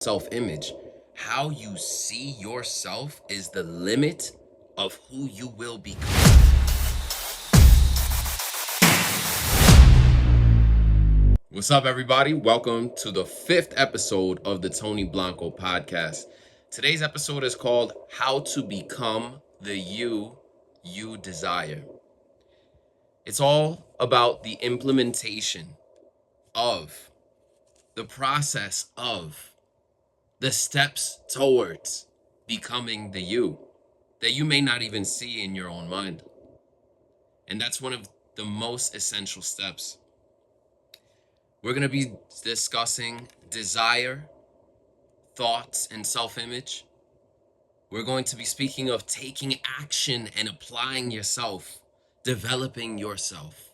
self-image. How you see yourself is the limit of who you will become. What's up, everybody? Welcome to the 5th episode of the Tony Blanko podcast. Today's episode is called How to Become the You You Desire. It's all about the implementation of, the process of, the steps towards becoming the you that you may not even see in your own mind. And that's one of the most essential steps. We're going to be discussing desire, thoughts, and self-image. We're going to be speaking of taking action and applying yourself, developing yourself.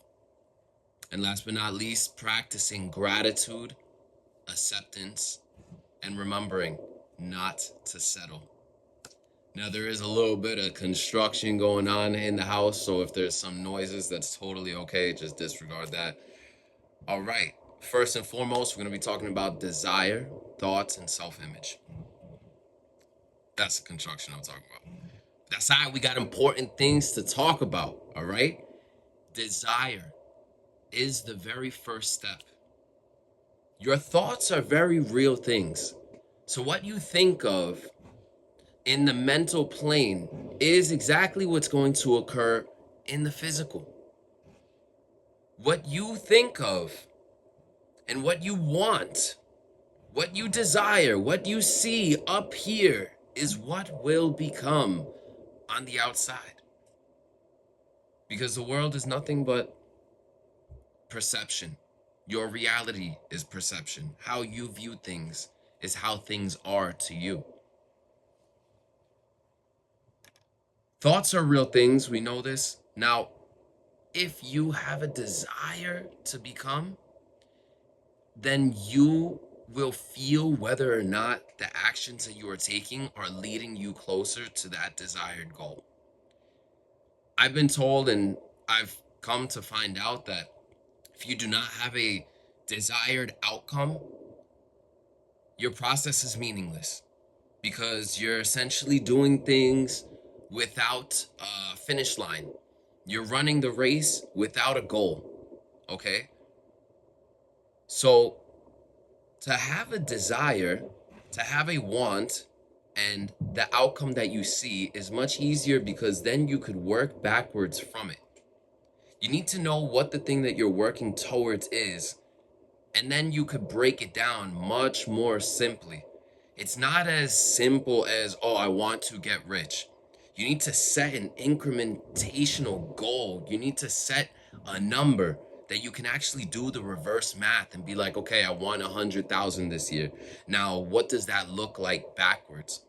And last but not least, practicing gratitude, acceptance, and remembering not to settle. Now, there is a little bit of construction going on in the house, so if there's some noises, that's totally okay. Just disregard that. All right. First and foremost, we're going to be talking about desire, thoughts, and self-image. That's the construction I'm talking about. That's how we got important things to talk about, all right? Desire is the very first step. Your thoughts are very real things. So what you think of in the mental plane is exactly what's going to occur in the physical. What you think of and what you want, what you desire, what you see up here is what will become on the outside. Because the world is nothing but perception. Your reality is perception. How you view things is how things are to you. Thoughts are real things. We know this. Now, if you have a desire to become, then you will feel whether or not the actions that you are taking are leading you closer to that desired goal. I've been told, and I've come to find out, that if you do not have a desired outcome, your process is meaningless because you're essentially doing things without a finish line. You're running the race without a goal, okay? So to have a desire, to have a want, and the outcome that you see is much easier because then you could work backwards from it. You need to know what the thing that you're working towards is, and then you could break it down much more simply. It's not as simple as, oh, I want to get rich. You need to set an incrementational goal. You need to set a number that you can actually do the reverse math and be like, okay, I want 100,000 this year. Now, what does that look like backwards?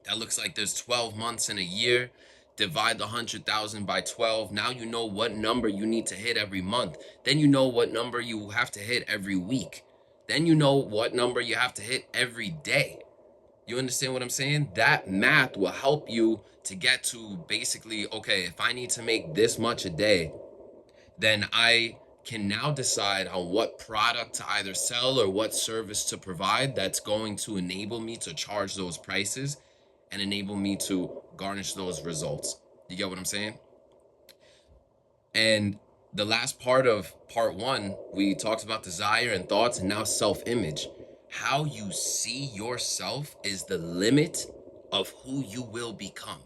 That looks like there's 12 months in a year. Divide the 100,000 by 12. Now you know what number you need to hit every month. Then you know what number you have to hit every week. Then you know what number you have to hit every day. You understand what I'm saying? That math will help you to get to basically, okay, if I need to make this much a day, then I can now decide on what product to either sell or what service to provide that's going to enable me to charge those prices and enable me to garnish those results. You get what I'm saying? And the last part of part 1, we talked about desire and thoughts, and now self-image. How you see yourself is the limit of who you will become.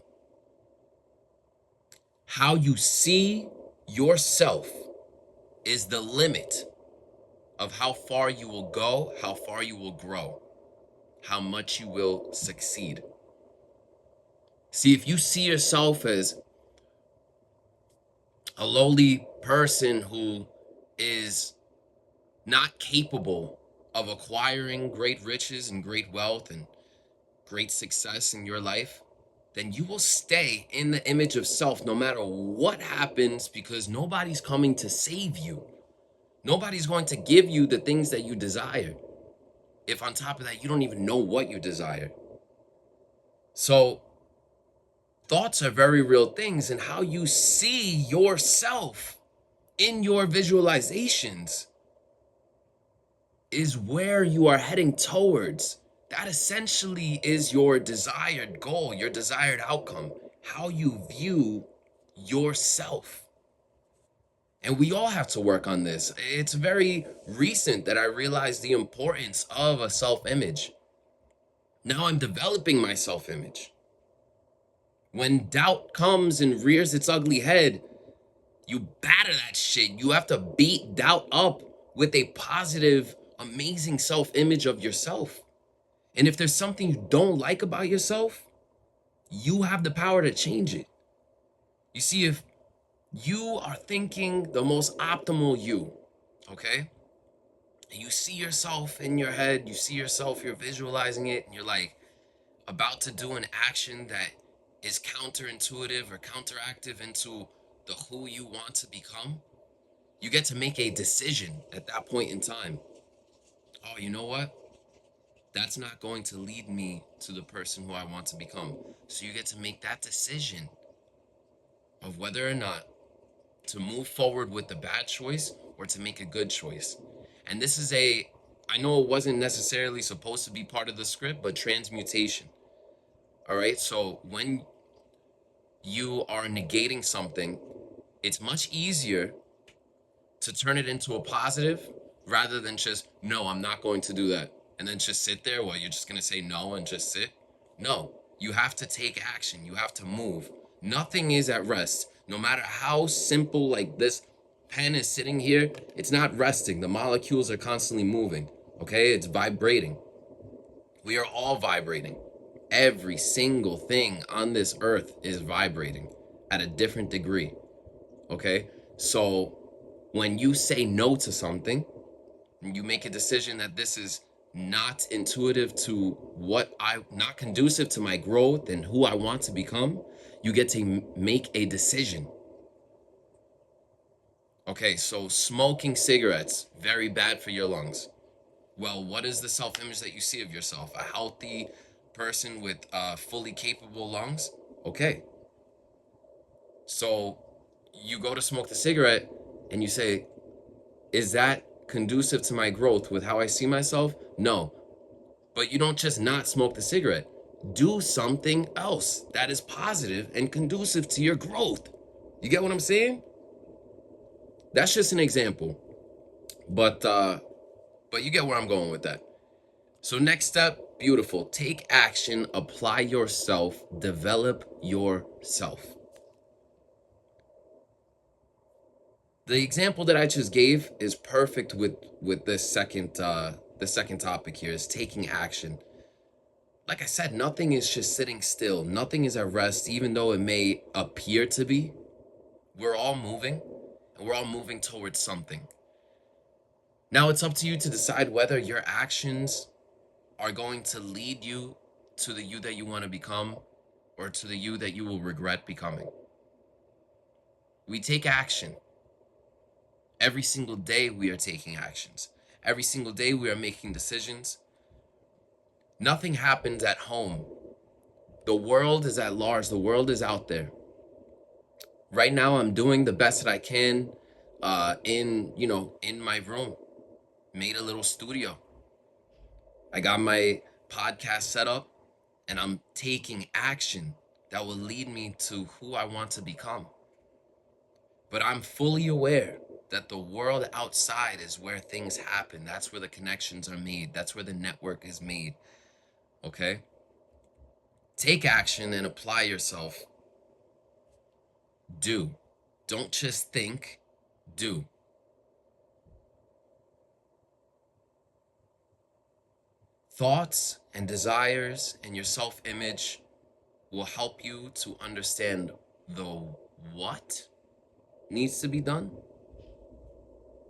How you see yourself is the limit of how far you will go, how far you will grow, how much you will succeed. See, if you see yourself as a lowly person who is not capable of acquiring great riches and great wealth and great success in your life, then you will stay in the image of self no matter what happens, because nobody's coming to save you. Nobody's going to give you the things that you desire, if on top of that you don't even know what you desire. So thoughts are very real things, and how you see yourself in your visualizations is where you are heading towards That essentially is your desired goal, your desired outcome, how you view yourself. And we all have to work on this. It's very recent that I realized the importance of a self image. Now I'm developing my self image. When doubt comes and rears its ugly head, you batter that shit. You have to beat doubt up with a positive, amazing self image of yourself. And if there's something you don't like about yourself, you have the power to change it. You see, if you are thinking the most optimal you, okay? And you see yourself in your head, you see yourself, you're visualizing it, and you're like about to do an action that is counterintuitive or counteractive into the who you want to become, you get to make a decision at that point in time. Oh, you know what? That's not going to lead me to the person who I want to become. So you get to make that decision of whether or not to move forward with the bad choice or to make a good choice. And this is I know it wasn't necessarily supposed to be part of the script, but transmutation. All right. So when you are negating something, it's much easier to turn it into a positive rather than just, no, I'm not going to do that. And then just sit there. Well, you're just going to say no and just sit. No, you have to take action. You have to move. Nothing is at rest. No matter how simple, like this pen is sitting here, it's not resting. The molecules are constantly moving. Okay. It's vibrating. We are all vibrating. Every single thing on this earth is vibrating at a different degree. Okay. So when you say no to something, and you make a decision that this is not intuitive to not conducive to my growth and who I want to become, you get to make a decision. Okay, so smoking cigarettes, very bad for your lungs. Well, what is the self-image that you see of yourself? A healthy person with fully capable lungs? Okay. So you go to smoke the cigarette and you say, is that conducive to my growth with how I see myself? No. But you don't just not smoke the cigarette. Do something else that is positive and conducive to your growth. You get what I'm saying? That's just an example. But you get where I'm going with that. So next step, beautiful. Take action, apply yourself, develop yourself. The example that I just gave is perfect with this the second topic here is taking action. Like I said, nothing is just sitting still. Nothing is at rest, even though it may appear to be. We're all moving, and we're all moving towards something. Now it's up to you to decide whether your actions are going to lead you to the you that you want to become or to the you that you will regret becoming. We take action. Every single day we are taking actions. Every single day we are making decisions. Nothing happens at home. The world is at large. The world is out there. Right now I'm doing the best that I can in my room. Made a little studio. I got my podcast set up and I'm taking action that will lead me to who I want to become. But I'm fully aware that the world outside is where things happen. That's where the connections are made. That's where the network is made. Okay? Take action and apply yourself. Do. Don't just think, do. Thoughts and desires and your self-image will help you to understand the what needs to be done.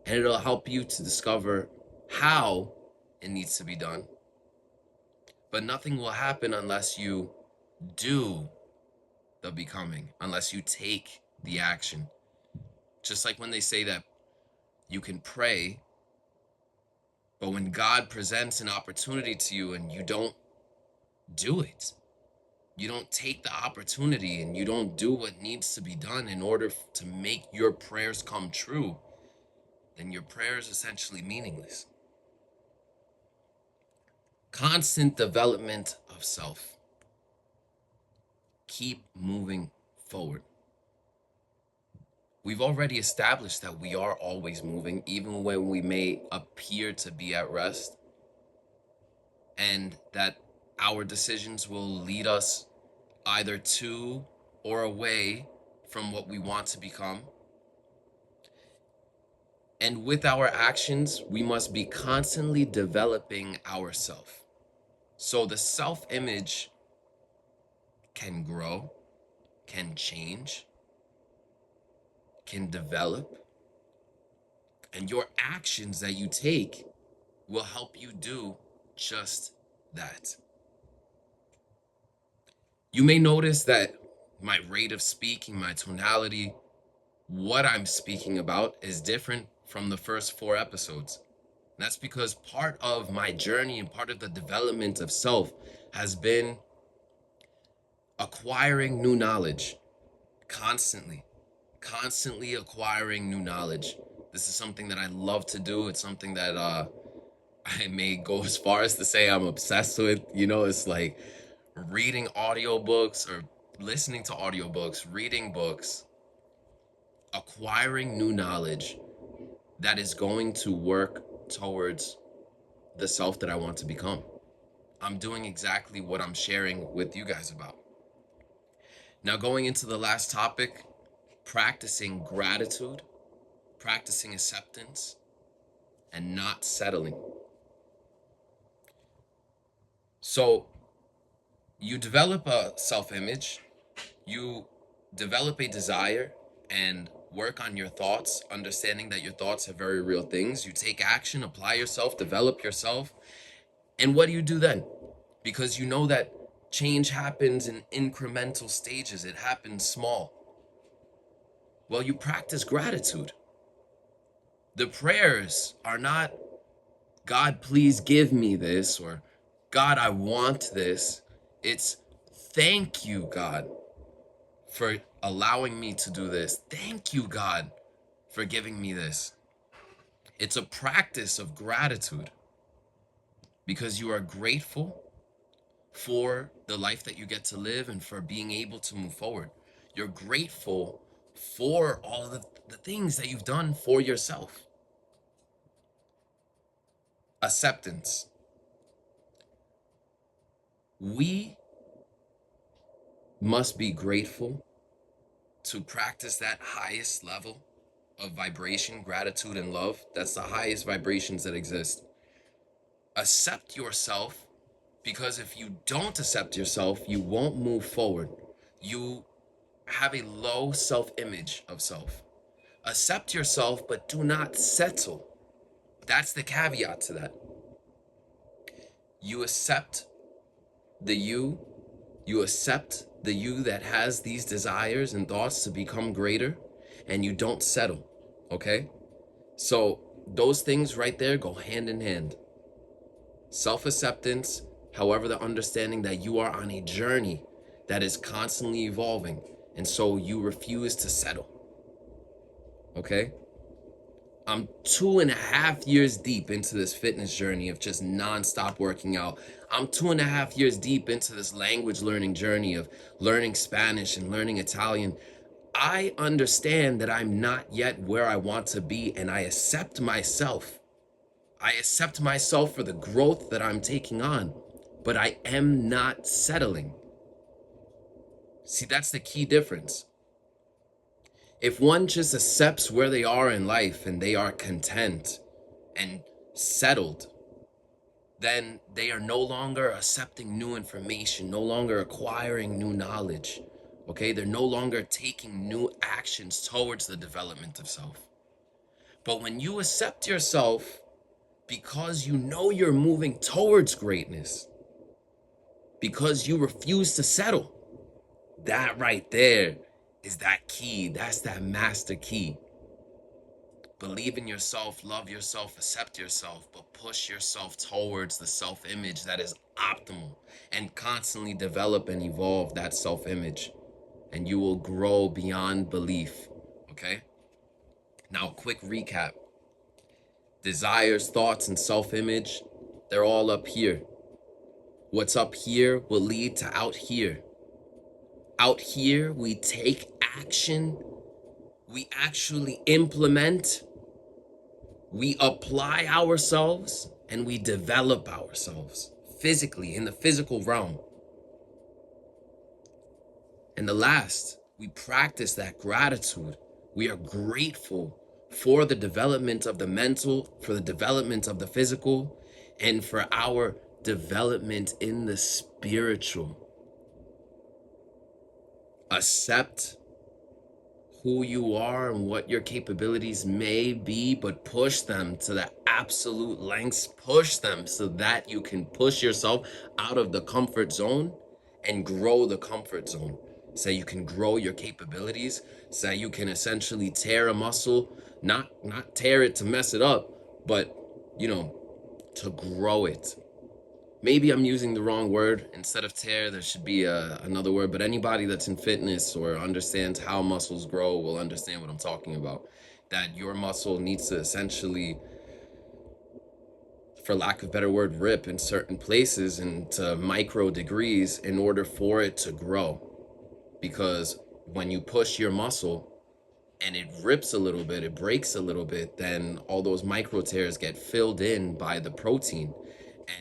And it'll help you to discover how it needs to be done. But nothing will happen unless you do the becoming, unless you take the action. Just like when they say that you can pray, but when God presents an opportunity to you and you don't do it, you don't take the opportunity and you don't do what needs to be done in order to make your prayers come true, then your prayer is essentially meaningless. Constant development of self. Keep moving forward. We've already established that we are always moving, even when we may appear to be at rest, and that our decisions will lead us either to or away from what we want to become. And with our actions, we must be constantly developing ourselves. So the self image can grow, can change, can develop, and your actions that you take will help you do just that. You may notice that my rate of speaking, my tonality, what I'm speaking about is different from the first 4 episodes. That's because part of my journey and part of the development of self has been acquiring new knowledge constantly, constantly acquiring new knowledge. This is something that I love to do. It's something that I may go as far as to say I'm obsessed with. You know, it's like reading audiobooks or listening to audiobooks, reading books, acquiring new knowledge that is going to work towards the self that I want to become. I'm doing exactly what I'm sharing with you guys about. Now, going into the last topic, practicing gratitude, practicing acceptance, and not settling. So, you develop a self-image, you develop a desire and work on your thoughts, understanding that your thoughts are very real things. You take action, apply yourself, develop yourself. And what do you do then? Because you know that change happens in incremental stages, it happens small. Well, you practice gratitude. The prayers are not, God, please give me this, or God, I want this. It's, thank you, God, for allowing me to do this. Thank you, God, for giving me this. It's a practice of gratitude because you are grateful for the life that you get to live and for being able to move forward. You're grateful for all the things that you've done for yourself. Acceptance. We must be grateful to practice that highest level of vibration, gratitude, and love. That's the highest vibrations that exist. Accept yourself, because if you don't accept yourself, you won't move forward. You have a low self-image of self. Accept yourself, but do not settle. That's the caveat to that. You accept the you accept the you that has these desires and thoughts to become greater, and you don't settle, okay? So those things right there go hand in hand. Self-acceptance, however, the understanding that you are on a journey that is constantly evolving, and so you refuse to settle, okay? I'm 2.5 years deep into this fitness journey of just nonstop working out. I'm 2.5 years deep into this language learning journey of learning Spanish and learning Italian. I understand that I'm not yet where I want to be, and I accept myself. I accept myself for the growth that I'm taking on, but I am not settling. See, that's the key difference. If one just accepts where they are in life and they are content and settled, then they are no longer accepting new information, no longer acquiring new knowledge. Okay, they're no longer taking new actions towards the development of self. But when you accept yourself because you know you're moving towards greatness, because you refuse to settle, that right there is that key. That's that master key. Believe in yourself, love yourself, accept yourself, but push yourself towards the self-image that is optimal, and constantly develop and evolve that self-image, and you will grow beyond belief, okay? Now, quick recap. Desires, thoughts, and self-image, they're all up here. What's up here will lead to out here. Out here, we take action, we actually implement, we apply ourselves, and we develop ourselves physically in the physical realm. And the last, we practice that gratitude. We are grateful for the development of the mental, for the development of the physical, and for our development in the spiritual. Accept who you are and what your capabilities may be, but push them to the absolute lengths. Push them so that you can push yourself out of the comfort zone and grow the comfort zone. So you can grow your capabilities, so you can essentially tear a muscle, not tear it to mess it up, but to grow it. Maybe I'm using the wrong word. Instead of tear, there should be another word. But anybody that's in fitness or understands how muscles grow will understand what I'm talking about. That your muscle needs to essentially, for lack of a better word, rip in certain places and to micro degrees in order for it to grow. Because when you push your muscle and it rips a little bit, it breaks a little bit, then all those micro tears get filled in by the protein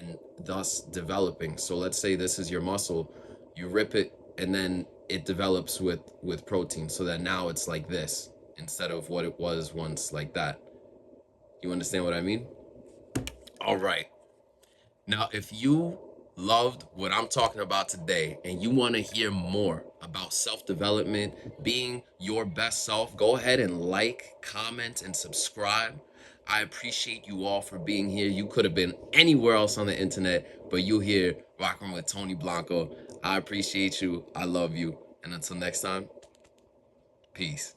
and thus developing. So let's say this is your muscle, you rip it and then it develops with protein, so that now it's like this instead of what it was once, like that. You understand what I mean? All right. Now, if you loved what I'm talking about today and you want to hear more about self-development, being your best self, go ahead and like, comment, and subscribe. I appreciate you all for being here. You could have been anywhere else on the internet, but you here rocking with Tony Blanko. I appreciate you. I love you. And until next time, peace.